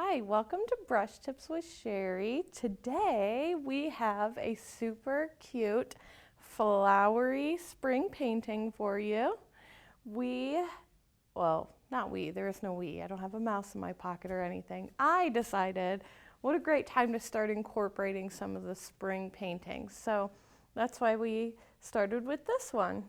Hi, welcome to Brush Tips with Cheri. Today we have a super cute flowery spring painting for you. Not we, there is no we. I don't have a mouse in my pocket or anything. I decided what a great time to start incorporating some of the spring paintings. So that's why we started with this one.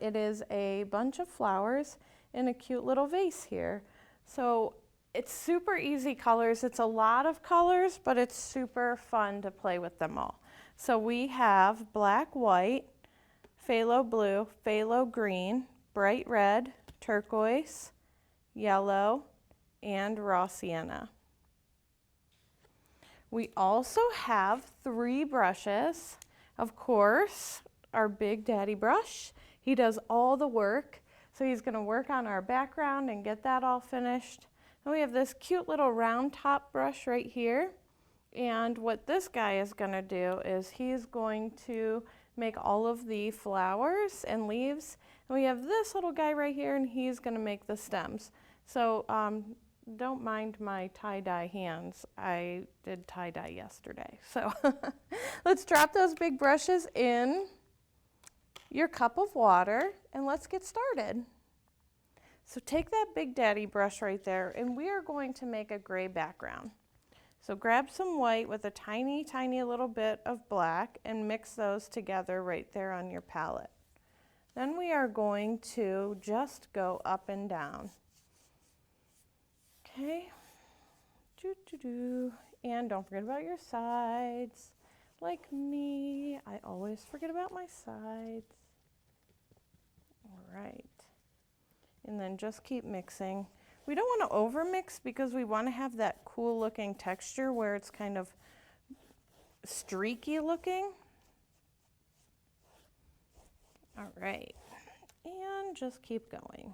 It is a bunch of flowers in a cute little vase here. So it's super easy colors. It's a lot of colors, but it's super fun to play with them all. So we have black, white, phthalo blue, phthalo green, bright red, turquoise, yellow, and raw sienna. We also have 3 brushes. Of course, our Big Daddy brush. He does all the work. So he's going to work on our background and get that all finished. And we have this cute little round top brush right here. And what this guy is going to do is he's going to make all of the flowers and leaves. And we have this little guy right here, and he's going to make the stems. So don't mind my tie-dye hands. I did tie-dye yesterday. So let's drop those big brushes in your cup of water and let's get started. So take that Big Daddy brush right there, and we are going to make a gray background. So grab some white with a tiny, tiny little bit of black and mix those together right there on your palette. Then we are going to just go up and down. Okay. And don't forget about your sides. Like me, I always forget about my sides. All right. And then just keep mixing. We don't want to over mix because we want to have that cool looking texture where it's kind of streaky looking. All right, and just keep going.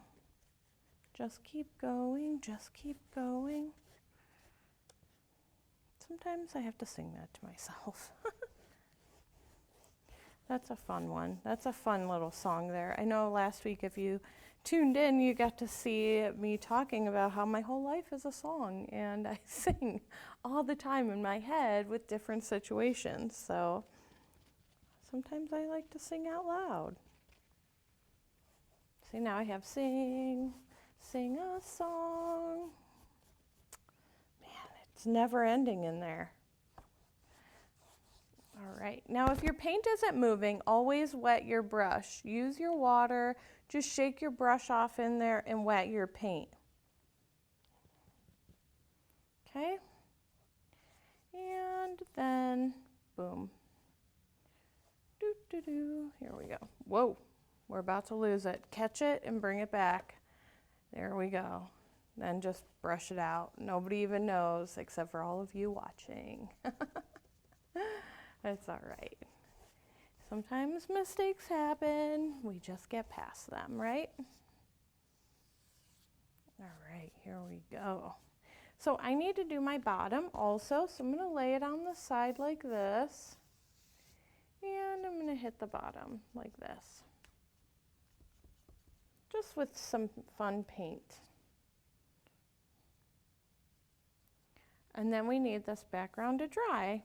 Just keep going, just keep going. Sometimes I have to sing that to myself. That's a fun one. That's a fun little song there. I know last week if you tuned in, you got to see me talking about how my whole life is a song, and I sing all the time in my head with different situations. So sometimes I like to sing out loud. See, now I have sing a song. Man, it's never ending in there. All right, now if your paint isn't moving, always wet your brush. Use your water, just shake your brush off in there and wet your paint. Okay, and then boom. Here we go. Whoa, we're about to lose it. Catch it and bring it back. There we go. Then just brush it out. Nobody even knows except for all of you watching. It's all right. Sometimes mistakes happen. We just get past them, right? All right, here we go. So I need to do my bottom also. So I'm going to lay it on the side like this. And I'm going to hit the bottom like this. Just with some fun paint. And then we need this background to dry.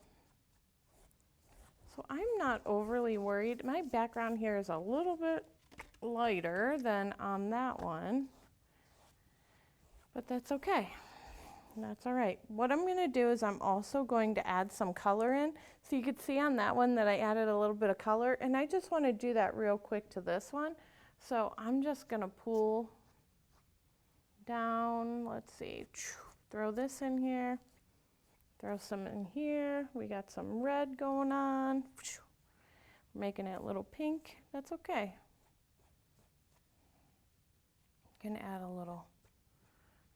So I'm not overly worried. My background here is a little bit lighter than on that one, but that's okay. That's all right. What I'm going to do is I'm also going to add some color in. So you could see on that one that I added a little bit of color, and I just want to do that real quick to this one. So I'm just going to pull down, let's see, throw this in here. Throw some in here. We got some red going on. We're making it a little pink. That's okay. Gonna add a little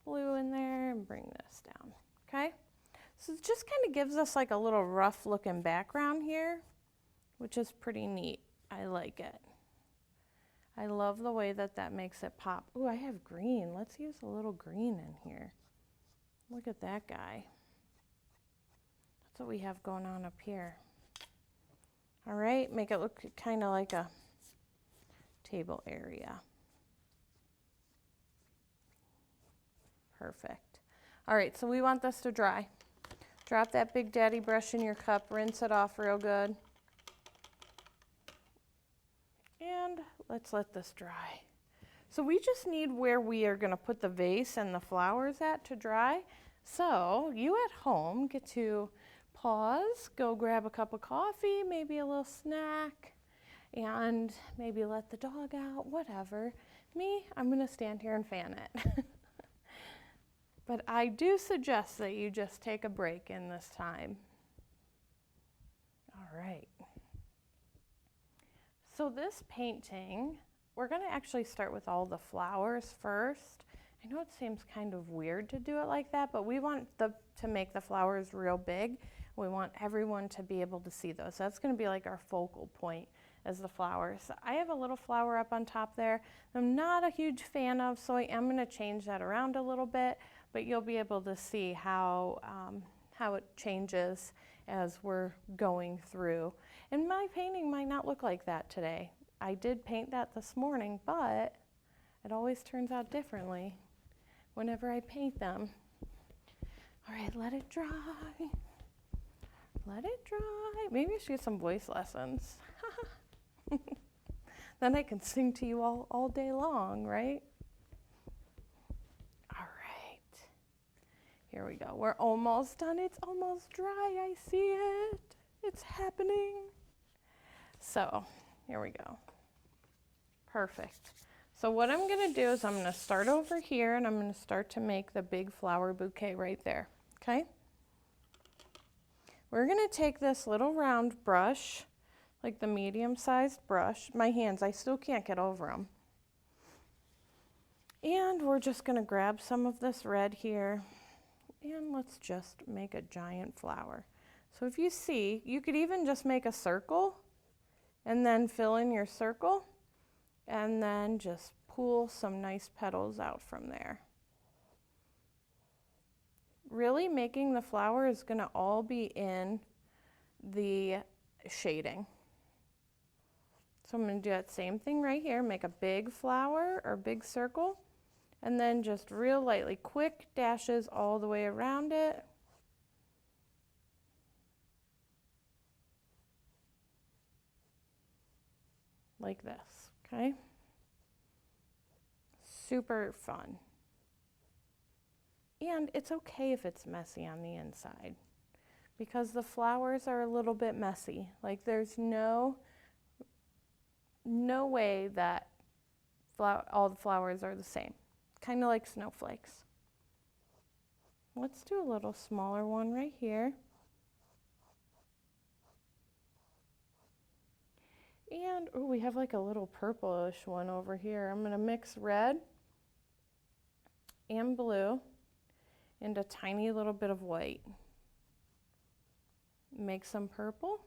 blue in there and bring this down. Okay? So it just kind of gives us like a little rough looking background here, which is pretty neat. I like it. I love the way that that makes it pop. Ooh, I have green. Let's use a little green in here. Look at that guy. That's what we have going on up here. All right, make it look kind of like a table area. Perfect. All right, so we want this to dry. Drop that Big Daddy brush in your cup, rinse it off real good. And let's let this dry. So we just need where we are gonna put the vase and the flowers at to dry. So you at home get to pause, go grab a cup of coffee, maybe a little snack, and maybe let the dog out, whatever. Me, I'm gonna stand here and fan it. But I do suggest that you just take a break in this time. All right. So this painting, we're gonna actually start with all the flowers first. I know it seems kind of weird to do it like that, but we want to make the flowers real big. We want everyone to be able to see those. So that's gonna be like our focal point as the flowers. I have a little flower up on top there I'm not a huge fan of, so I am gonna change that around a little bit, but you'll be able to see how it changes as we're going through. And my painting might not look like that today. I did paint that this morning, but it always turns out differently whenever I paint them. All right, let it dry. Let it dry. Maybe I should get some voice lessons. Then I can sing to you all day long, right? All right. Here we go. We're almost done. It's almost dry. I see it. It's happening. So here we go. Perfect. So what I'm going to do is I'm going to start over here and I'm going to start to make the big flower bouquet right there. Okay? We're going to take this little round brush, like the medium-sized brush. My hands, I still can't get over them. And we're just going to grab some of this red here and let's just make a giant flower. So if you see, you could even just make a circle and then fill in your circle and then just pull some nice petals out from there. Really making the flower is going to all be in the shading. So I'm going to do that same thing right here, make a big flower or big circle, and then just real lightly, quick dashes all the way around it. Like this, okay? Super fun. And it's okay if it's messy on the inside because the flowers are a little bit messy. Like there's no way that all the flowers are the same. Kind of like snowflakes. Let's do a little smaller one right here. And oh, we have like a little purplish one over here. I'm going to mix red and blue and a tiny little bit of white. Make some purple.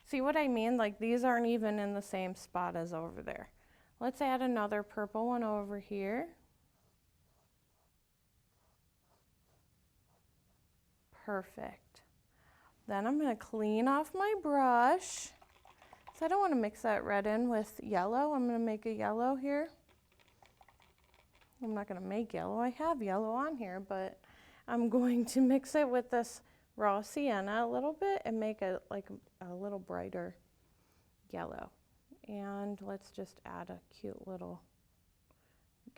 See what I mean? Like these aren't even in the same spot as over there. Let's add another purple one over here. Perfect. Then I'm going to clean off my brush. So I don't want to mix that red in with yellow. I'm going to make a yellow here. I'm not going to make yellow. I have yellow on here, but I'm going to mix it with this raw sienna a little bit and make a little brighter yellow. And let's just add a cute little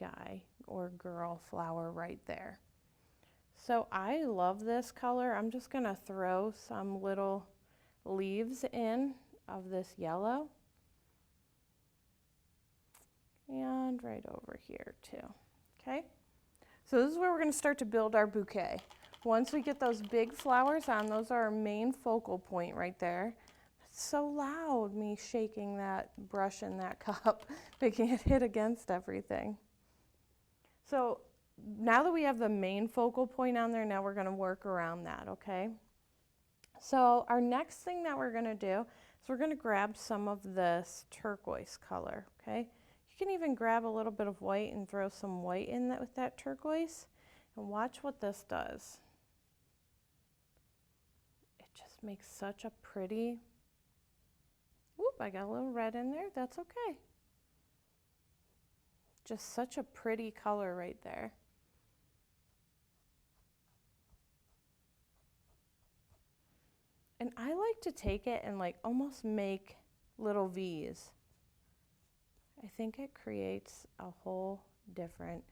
guy or girl flower right there. So I love this color. I'm just going to throw some little leaves in of this yellow. And right over here too. Okay? So this is where we're going to start to build our bouquet. Once we get those big flowers on, those are our main focal point right there. It's so loud, me shaking that brush in that cup, making it hit against everything. So now that we have the main focal point on there, now we're going to work around that, okay? So our next thing that we're going to do is we're going to grab some of this turquoise color, okay? You can even grab a little bit of white and throw some white in that with that turquoise, and watch what this does. It just makes such a pretty, whoop, I got a little red in there, that's okay. Just such a pretty color right there. And I like to take it and like almost make little V's. I think it creates a whole different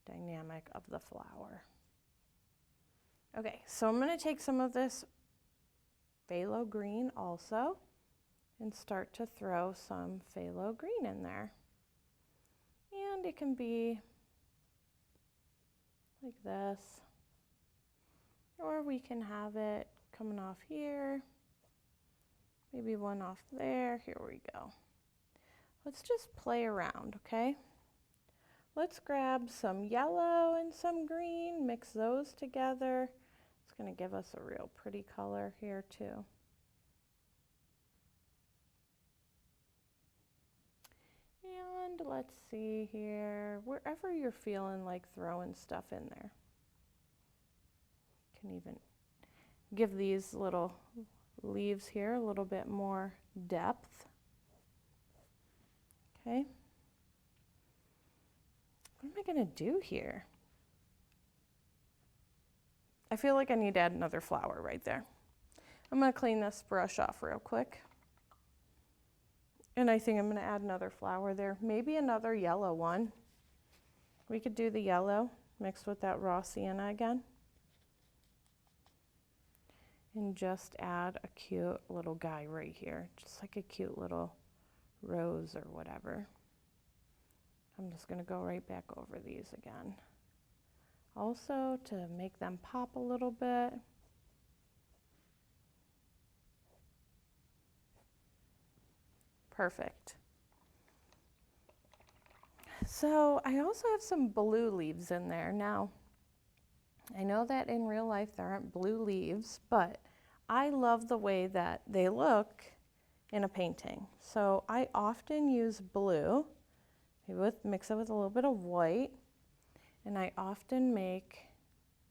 dynamic of the flower. Okay, so I'm going to take some of this phthalo green also and start to throw some phthalo green in there. And it can be like this, or we can have it coming off here, maybe one off there. Here we go. Let's just play around, okay? Let's grab some yellow and some green, mix those together. It's going to give us a real pretty color here too. And let's see here, wherever you're feeling like throwing stuff in there. You can even give these little leaves here a little bit more depth. Okay. What am I going to do here? I feel like I need to add another flower right there. I'm going to clean this brush off real quick. And I think I'm going to add another flower there, maybe another yellow one. We could do the yellow mixed with that raw sienna again. And just add a cute little guy right here, just like a cute little rose or whatever. I'm just going to go right back over these again. Also to make them pop a little bit. Perfect. So I also have some blue leaves in there. Now, I know that in real life there aren't blue leaves, but I love the way that they look in a painting. So I often use blue, maybe mix it with a little bit of white, and I often make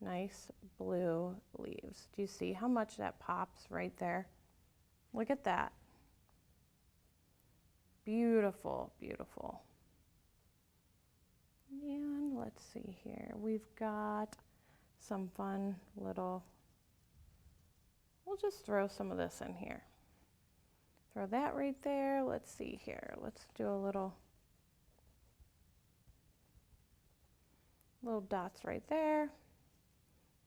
nice blue leaves. Do you see how much that pops right there? Look at that. Beautiful, beautiful. And let's see here. We've got some fun little, we'll just throw some of this in here. Throw that right there. Let's see here. Let's do a little dots right there.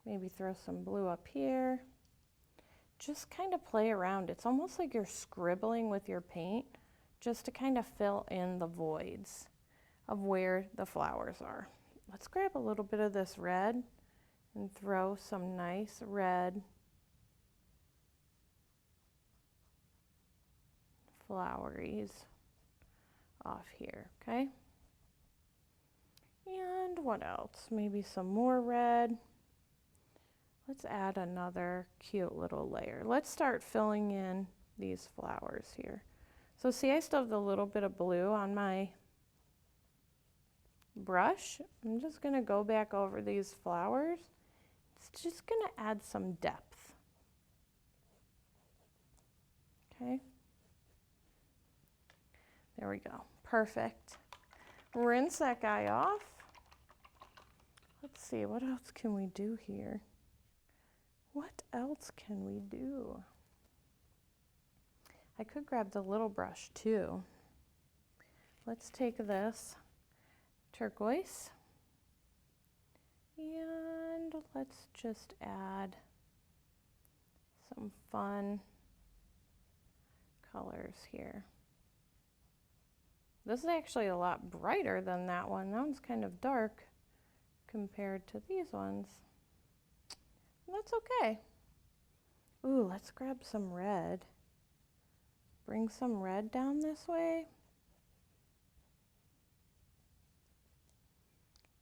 Maybe throw some blue up here. Just kind of play around. It's almost like you're scribbling with your paint, just to kind of fill in the voids of where the flowers are. Let's grab a little bit of this red and throw some nice red floweries off here, okay? And what else? Maybe some more red. Let's add another cute little layer. Let's start filling in these flowers here. So see, I still have the little bit of blue on my brush. I'm just going to go back over these flowers. It's just going to add some depth. Okay. There we go. Perfect. Rinse that guy off. Let's see, what else can we do here? What else can we do? I could grab the little brush too. Let's take this turquoise and let's just add some fun colors here. This is actually a lot brighter than that one. That one's kind of dark compared to these ones. And that's okay. Ooh, let's grab some red. Bring some red down this way.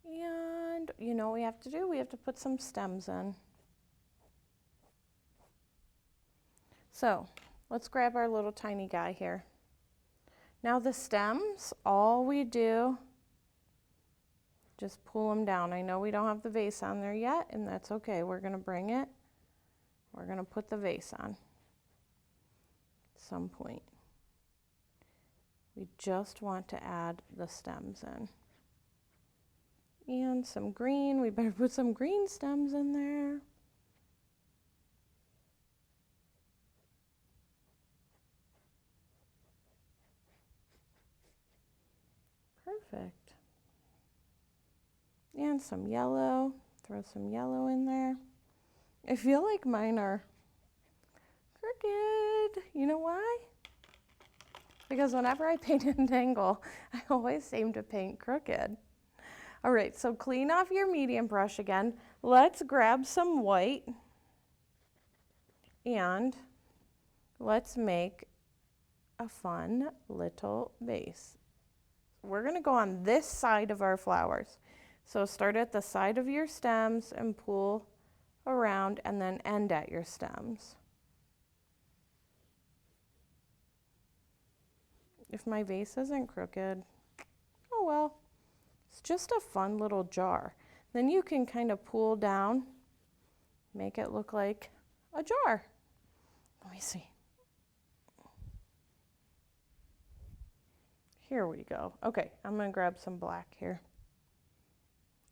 And you know what we have to do? We have to put some stems in. So let's grab our little tiny guy here. Now the stems, all we do, just pull them down. I know we don't have the vase on there yet, and that's okay. We're going to bring it. We're going to put the vase on at some point. We just want to add the stems in. And some green. We better put some green stems in there. Perfect. And some yellow. Throw some yellow in there. I feel like mine are crooked. You know why? Because whenever I paint an angle, I always seem to paint crooked. All right, so clean off your medium brush again. Let's grab some white and let's make a fun little base. We're gonna go on this side of our flowers. So start at the side of your stems and pull around and then end at your stems. If my vase isn't crooked, oh well. It's just a fun little jar. Then you can kind of pull down, make it look like a jar. Let me see. Here we go. Okay, I'm gonna grab some black here.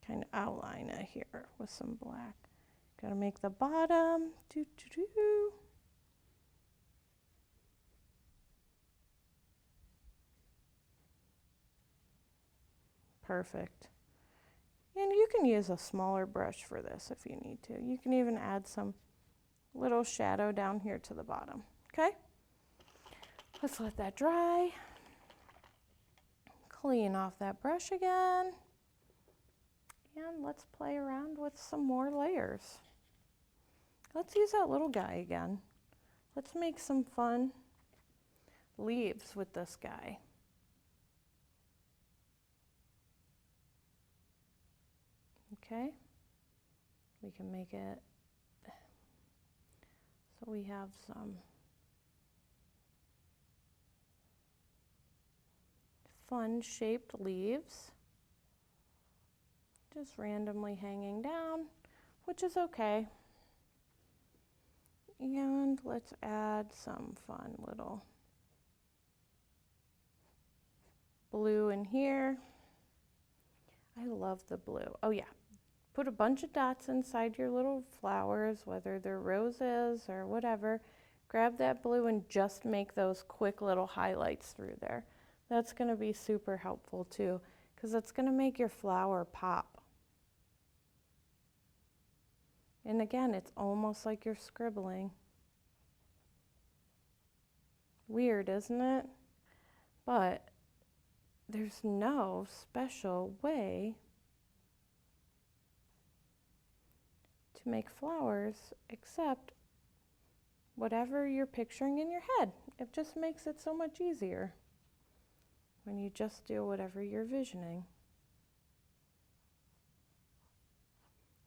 Kind of outline it here with some black. Gotta make the bottom. Doo, doo, doo. Perfect. And you can use a smaller brush for this if you need to. You can even add some little shadow down here to the bottom, okay? Let's let that dry. Clean off that brush again. And let's play around with some more layers. Let's use that little guy again. Let's make some fun leaves with this guy. Okay, we can make it so we have some fun shaped leaves just randomly hanging down, which is okay. And let's add some fun little blue in here. I love the blue. Oh yeah, put a bunch of dots inside your little flowers, whether they're roses or whatever. Grab that blue and just make those quick little highlights through there. That's gonna be super helpful too, because it's gonna make your flower pop. And again, it's almost like you're scribbling. Weird, isn't it? But there's no special way to make flowers except whatever you're picturing in your head. It just makes it so much easier when you just do whatever you're visioning.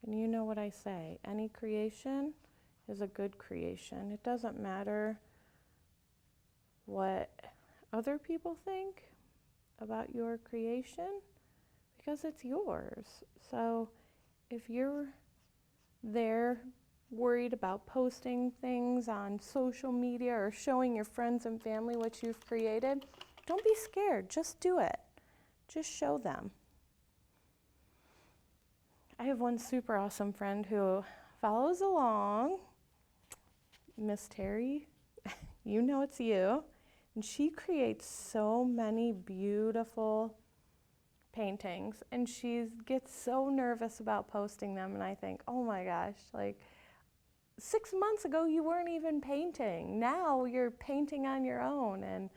And you know what I say, any creation is a good creation. It doesn't matter what other people think about your creation because it's yours. So if you're there worried about posting things on social media or showing your friends and family what you've created, don't be scared, just do it. Just show them. I have one super awesome friend who follows along, Miss Cheri, you know it's you, and she creates so many beautiful paintings, and she gets so nervous about posting them, and I think, oh my gosh, like 6 months ago you weren't even painting. Now you're painting on your own and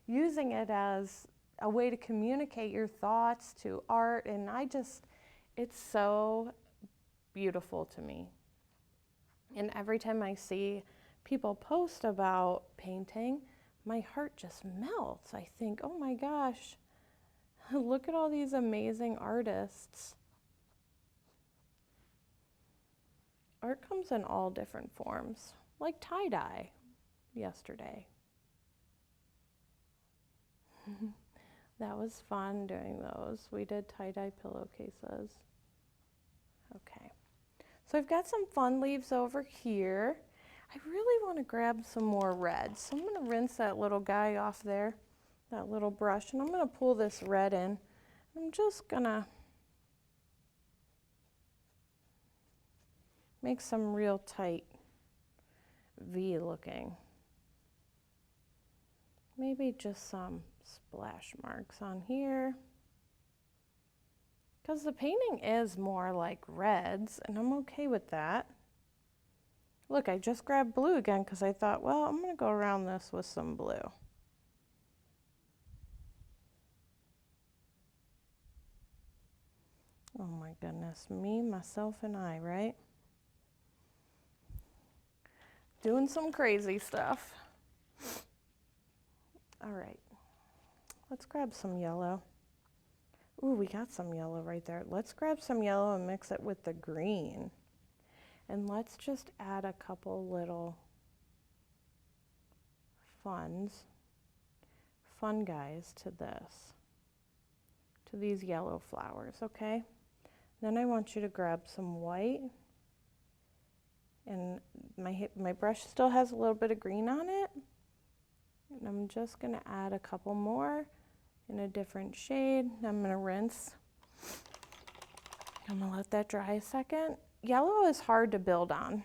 using it as a way to communicate your thoughts to art, and it's so beautiful to me. And every time I see people post about painting, my heart just melts. I think, oh my gosh, look at all these amazing artists. Art comes in all different forms, like tie-dye yesterday. That was fun doing those. We did tie-dye pillowcases. Okay, so I've got some fun leaves over here. I really want to grab some more red, so I'm going to rinse that little guy off there, that little brush, and I'm going to pull this red in. I'm just going to make some real tight V looking. Maybe just some splash marks on here. because the painting is more like reds, and I'm okay with that. Look, I just grabbed blue again because I thought, well, I'm going to go around this with some blue. Oh my goodness, me, myself, and I, right? Doing some crazy stuff. All right, let's grab some yellow. Ooh, we got some yellow right there. Let's grab some yellow and mix it with the green. And let's just add a couple little fun guys to this, to these yellow flowers, okay? Then I want you to grab some white, and my brush still has a little bit of green on it, and I'm just gonna add a couple more in a different shade. I'm gonna rinse. I'm gonna let that dry a second. Yellow is hard to build on.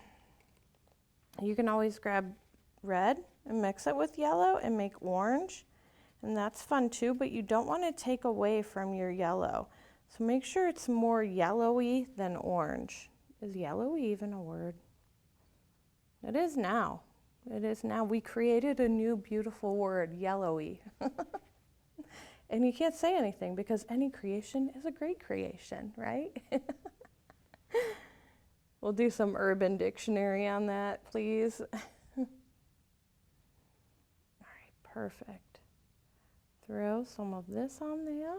You can always grab red and mix it with yellow and make orange, and that's fun too, but you don't want to take away from your yellow. So make sure it's more yellowy than orange. Is yellowy even a word? It is now. It is now. We created a new beautiful word, yellowy. And you can't say anything because any creation is a great creation, right? We'll do some Urban Dictionary on that, please. All right, perfect. Throw some of this on there.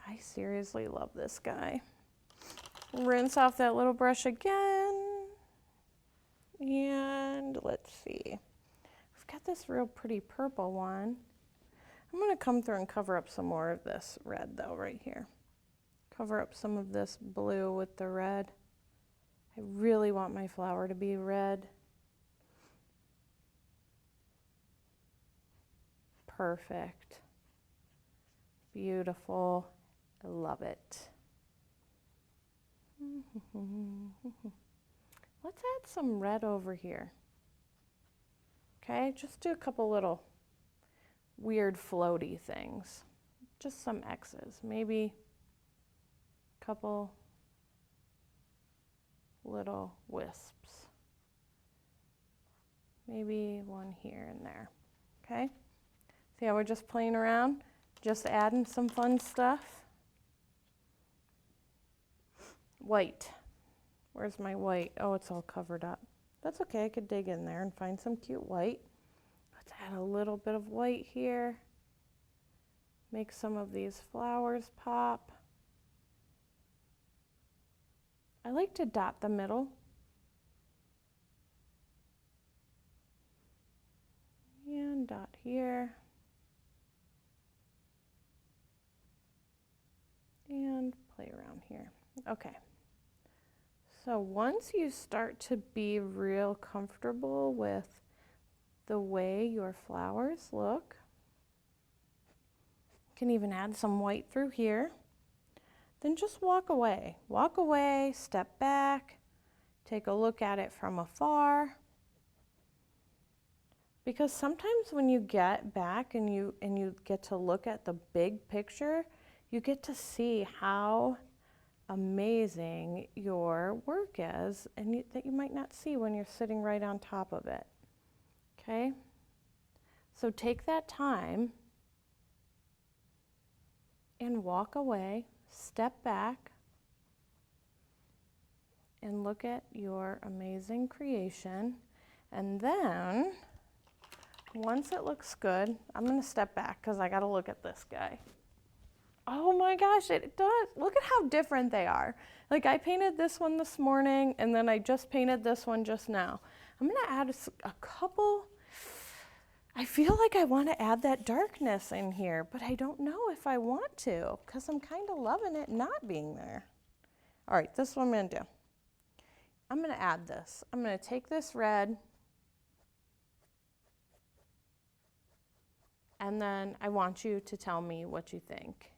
I seriously love this guy. Rinse off that little brush again. And let's see. We've got this real pretty purple one. I'm going to come through and cover up some more of this red though right here. Cover up some of this blue with the red. I really want my flower to be red. Perfect. Beautiful. I love it. Let's add some red over here. Okay, just do a couple little weird floaty things. Just some X's, maybe a couple little wisps. Maybe one here and there, okay? See how we're just playing around, just adding some fun stuff. White, where's my white? Oh, it's all covered up. That's okay, I could dig in there and find some cute white. Let's add a little bit of white here. Make some of these flowers pop. I like to dot the middle. And dot here. And play around here. Okay. So once you start to be real comfortable with the way your flowers look, you can even add some white through here. Then just walk away. Walk away, step back, take a look at it from afar. Because sometimes when you get back and you get to look at the big picture, you get to see how amazing your work is, and that you might not see when you're sitting right on top of it. Okay? So take that time and walk away, step back, and look at your amazing creation. And then, once it looks good, I'm going to step back because I got to look at this guy. Oh my gosh, it does. Look at how different they are. Like I painted this one this morning, and then I just painted this one just now. I'm going to add a couple. I feel like I want to add that darkness in here, but I don't know if I want to because I'm kind of loving it not being there. All right, this is what I'm going to do. I'm going to add this. I'm going to take this red, and then I want you to tell me what you think.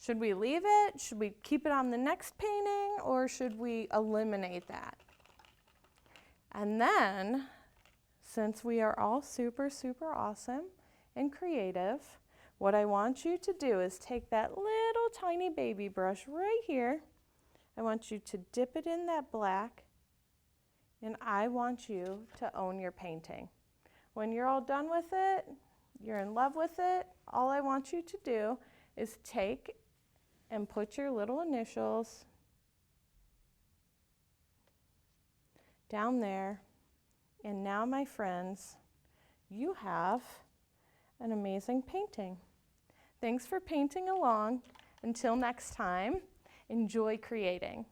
Should we leave it? Should we keep it on the next painting, or should we eliminate that? And then, since we are all super, super awesome and creative, What I want you to do is take that little tiny baby brush right here. I want you to dip it in that black, and I want you to own your painting. When you're all done with it, you're in love with it, all I want you to do is take and put your little initials down there. And now, my friends, you have an amazing painting. Thanks for painting along. Until next time, enjoy creating.